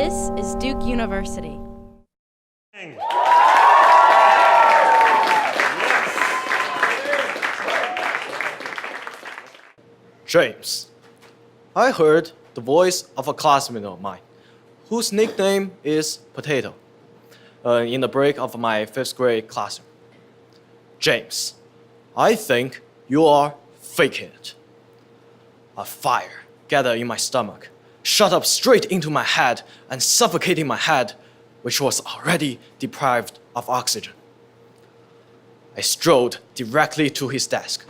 This is Duke University. James, I heard the voice of a classmate of mine, whose nickname is Potato, in the break of my 5th grade classroom. James, I think you are faking it. A fire gathered in my stomach, shot up straight into my head and suffocating my head, which was already deprived of oxygen. I strode directly to his desk,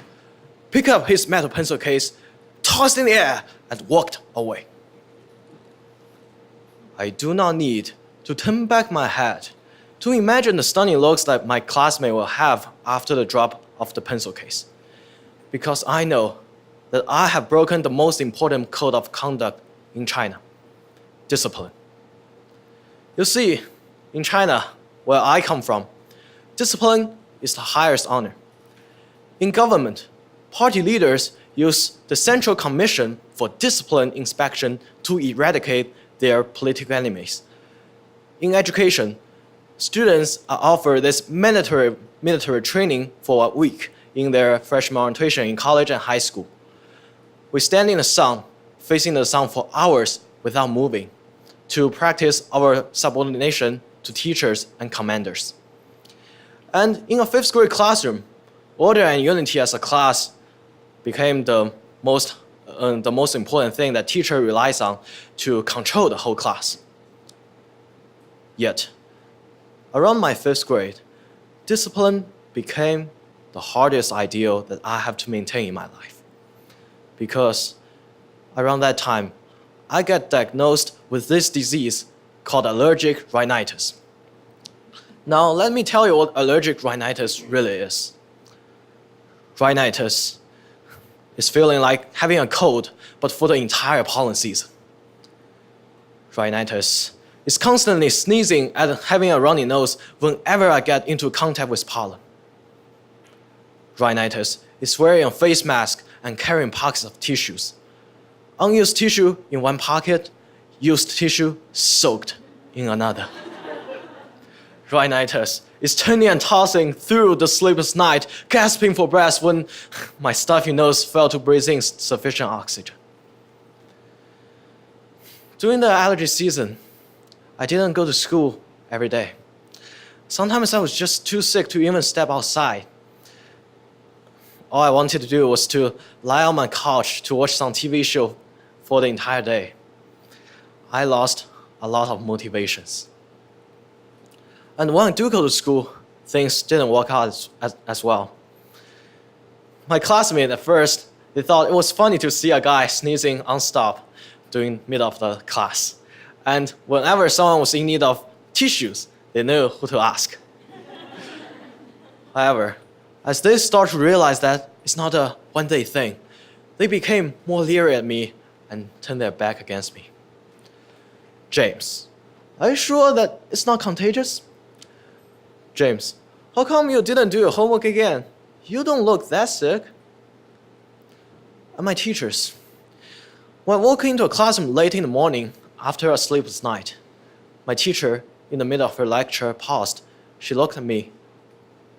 picked up his metal pencil case, tossed in the air, and walked away. I do not need to turn back my head to imagine the stunning looks that my classmate will have after the drop of the pencil case, because I know that I have broken the most important code of conduct in China: discipline. You see, in China, where I come from, discipline is the highest honor. In government, party leaders use the Central Commission for Discipline Inspection to eradicate their political enemies. In education, students are offered this military training for a week in their freshman orientation in college and high school. We stand in the sun, facing the sun for hours without moving, to practice our subordination to teachers and commanders. And in a 5th grade classroom, order and unity as a class became the most important thing that teacher relies on to control the whole class. Yet, around my 5th grade, discipline became the hardest ideal that I have to maintain in my life. Because around that time, I got diagnosed with this disease called allergic rhinitis. Now, let me tell you what allergic rhinitis really is. Rhinitis is feeling like having a cold, but for the entire pollen season. Rhinitis is constantly sneezing and having a runny nose whenever I get into contact with pollen. Rhinitis is wearing a face mask and carrying pockets of tissues. Unused tissue in one pocket, used tissue soaked in another. Rhinitis is turning and tossing through the sleepless night, gasping for breath when my stuffy nose failed to breathe in sufficient oxygen. During the allergy season, I didn't go to school every day. Sometimes I was just too sick to even step outside. All I wanted to do was to lie on my couch to watch some TV show for the entire day. I lost a lot of motivations. And when I do go to school, things didn't work out as well. My classmates at first, they thought it was funny to see a guy sneezing non-stop during middle of the class. And whenever someone was in need of tissues, they knew who to ask. However, as they start to realize that it's not a one-day thing, they became more leery at me and turned their back against me. James, are you sure that it's not contagious? James, how come you didn't do your homework again? You don't look that sick. And my teachers, when I walk into a classroom late in the morning after a sleepless night, my teacher, in the middle of her lecture, paused. She looked at me.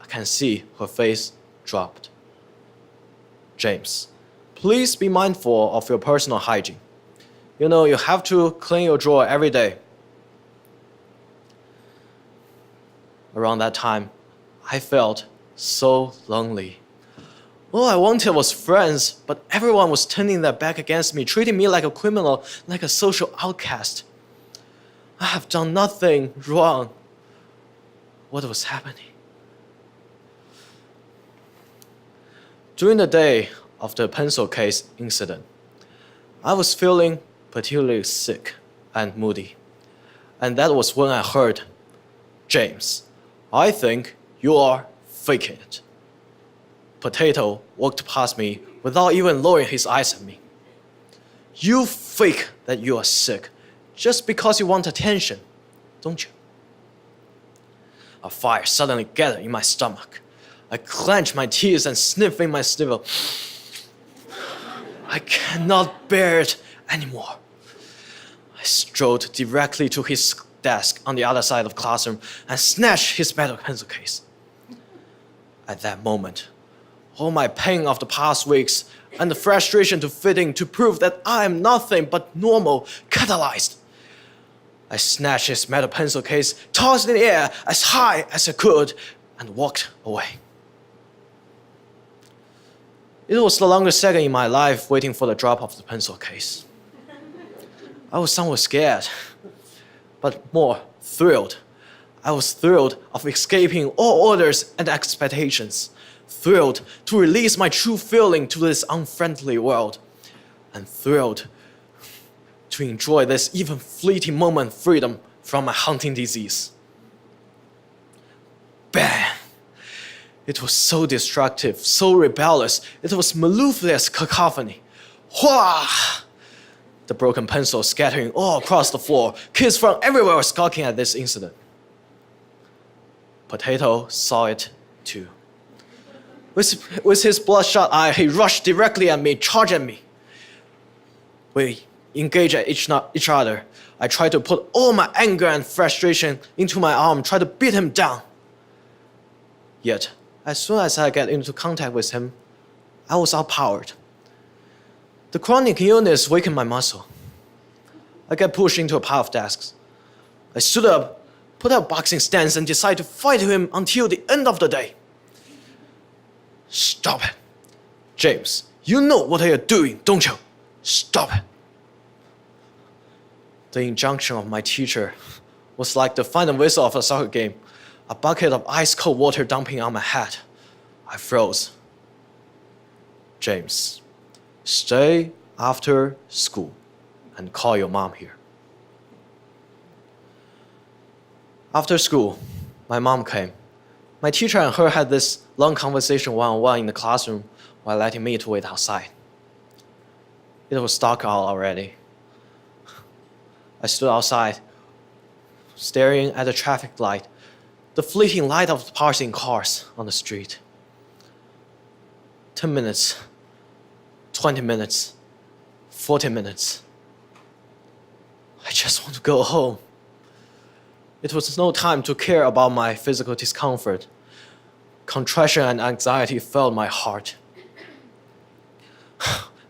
I can see her face dropped. James, please be mindful of your personal hygiene. You know, you have to clean your drawer every day. Around that time, I felt so lonely. All I wanted was friends, but everyone was turning their back against me, treating me like a criminal, like a social outcast. I have done nothing wrong. What was happening? During the day of the pencil case incident, I was feeling particularly sick and moody. And that was when I heard, James, I think you are faking it. Potato walked past me without even lowering his eyes at me. You fake that you are sick just because you want attention, don't you? A fire suddenly gathered in my stomach. I clenched my teeth and sniffed in my snivel. I cannot bear it anymore. I strode directly to his desk on the other side of the classroom and snatched his metal pencil case. At that moment, all my pain of the past weeks and the frustration to fit in to prove that I am nothing but normal catalyzed. I snatched his metal pencil case, tossed it in the air as high as I could, and walked away. It was the longest second in my life waiting for the drop of the pencil case. I was somewhat scared, but more thrilled. I was thrilled of escaping all orders and expectations, thrilled to release my true feeling to this unfriendly world, and thrilled to enjoy this even fleeting moment of freedom from my haunting disease. Bang! It was so destructive, so rebellious, it was mellifluous cacophony. Wah! The broken pencil scattering all across the floor, kids from everywhere were skulking at this incident. Potato saw it too. With his bloodshot eye, he rushed directly at me, charged at me. We engaged at each other. I tried to put all my anger and frustration into my arm, tried to beat him down. Yet, as soon as I got into contact with him, I was outpowered. The chronic illness weakened my muscle. I got pushed into a pile of desks. I stood up, put out a boxing stance, and decided to fight him until the end of the day. Stop it. James, you know what you're doing, don't you? Stop it. The injunction of my teacher was like the final whistle of a soccer game, a bucket of ice-cold water dumping on my head. I froze. James, stay after school and call your mom here. After school, my mom came. My teacher and her had this long conversation one-on-one in the classroom while letting me to wait outside. It was dark out already. I stood outside, staring at the traffic light, the fleeting light of the passing cars on the street. 10 minutes, 20 minutes, 40 minutes. I just want to go home. It was no time to care about my physical discomfort. Contrition and anxiety filled my heart.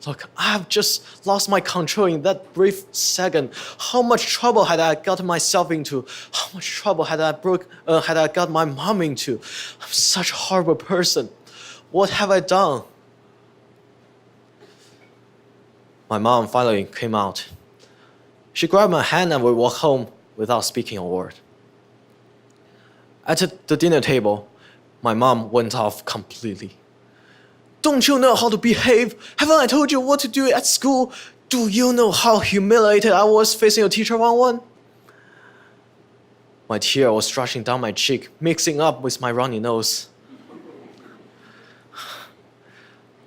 Look, I have just lost my control in that brief second. How much trouble had I gotten myself into? How much trouble had I got my mom into? I'm such a horrible person. What have I done? My mom finally came out. She grabbed my hand and we walked home without speaking a word. At the dinner table, my mom went off completely. Don't you know how to behave? Haven't I told you what to do at school? Do you know how humiliated I was facing a teacher one-on-one? My tear was rushing down my cheek, mixing up with my runny nose.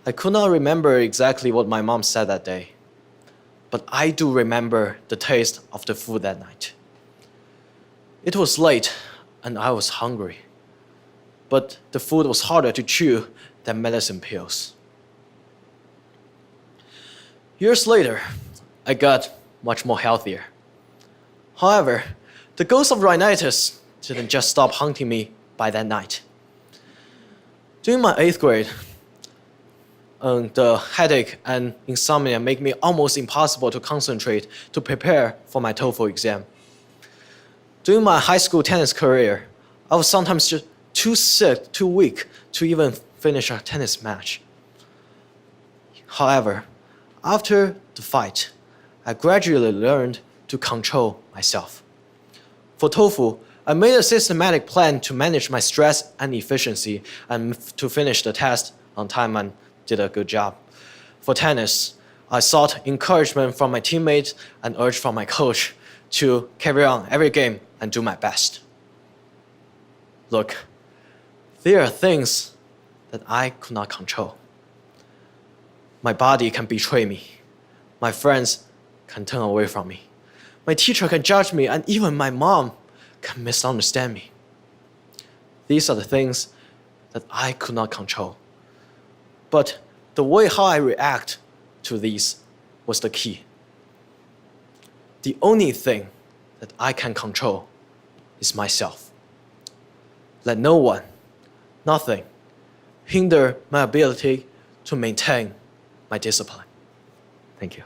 I could not remember exactly what my mom said that day, but I do remember the taste of the food that night. It was late and I was hungry, but the food was harder to chew than medicine pills. Years later, I got much more healthier. However, the ghost of rhinitis didn't just stop haunting me by that night. During my 8th grade, the headache and insomnia made me almost impossible to concentrate to prepare for my TOEFL exam. During my high school tennis career, I was sometimes just too sick, too weak to even finish a tennis match. However, after the fight, I gradually learned to control myself. For TOEFL, I made a systematic plan to manage my stress and efficiency and to finish the test on time and did a good job. For tennis, I sought encouragement from my teammates and urge from my coach to carry on every game and do my best. Look, there are things that I could not control. My body can betray me. My friends can turn away from me. My teacher can judge me, and even my mom can misunderstand me. These are the things that I could not control. But the way how I react to these was the key. the only thing that I can control is myself. Let no one, nothing, hinder my ability to maintain my discipline. Thank you.